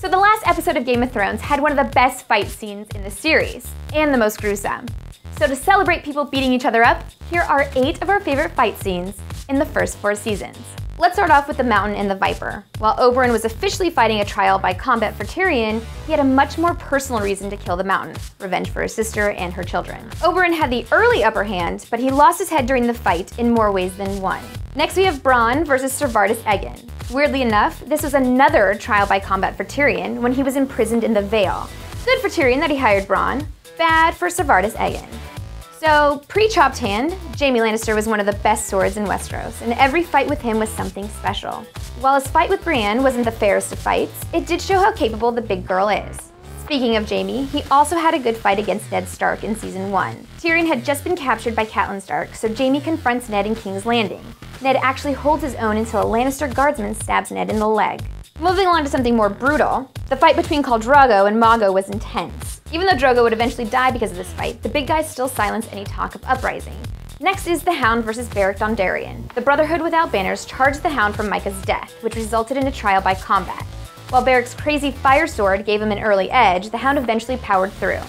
So the last episode of Game of Thrones had one of the best fight scenes in the series, and the most gruesome. So to celebrate people beating each other up, here are 8 of our favorite fight scenes in the first 4 seasons. Let's start off with the Mountain and the Viper. While Oberyn was officially fighting a trial by combat for Tyrion, he had a much more personal reason to kill the Mountain, revenge for his sister and her children. Oberyn had the early upper hand, but he lost his head during the fight in more ways than one. Next we have Bronn versus Ser Vardis Egen. Weirdly enough, this was another trial by combat for Tyrion when he was imprisoned in the Vale. Good for Tyrion that he hired Bronn, bad for Ser Vardis Egen. So, pre-chopped hand, Jaime Lannister was one of the best swords in Westeros, and every fight with him was something special. While his fight with Brienne wasn't the fairest of fights, it did show how capable the big girl is. Speaking of Jaime, he also had a good fight against Ned Stark in Season 1. Tyrion had just been captured by Catelyn Stark, so Jaime confronts Ned in King's Landing. Ned actually holds his own until a Lannister guardsman stabs Ned in the leg. Moving along to something more brutal, the fight between Khal Drogo and Mago was intense. Even though Drogo would eventually die because of this fight, the big guys still silence any talk of uprising. Next is the Hound versus Beric Dondarrion. The Brotherhood without banners charged the Hound from Mycah's death, which resulted in a trial by combat. While Beric's crazy fire sword gave him an early edge, the Hound eventually powered through.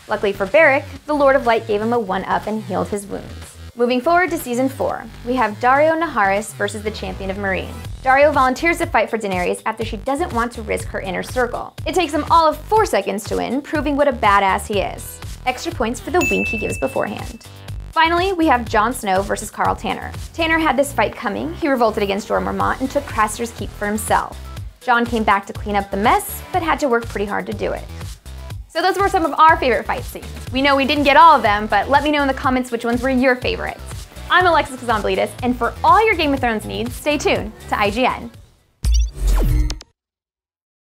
Luckily for Beric, the Lord of Light gave him a 1-up and healed his wounds. Moving forward to Season 4, we have Daario Naharis versus the Champion of Meereen. Daario volunteers to fight for Daenerys after she doesn't want to risk her inner circle. It takes him all of 4 seconds to win, proving what a badass he is. Extra points for the wink he gives beforehand. Finally, we have Jon Snow versus Karl Tanner. Tanner had this fight coming, he revolted against Jorah Mormont and took Craster's Keep for himself. Jon came back to clean up the mess, but had to work pretty hard to do it. So those were some of our favorite fight scenes. We know we didn't get all of them, but let me know in the comments which ones were your favorites. I'm Alexis Kazanblides, and for all your Game of Thrones needs, stay tuned to IGN.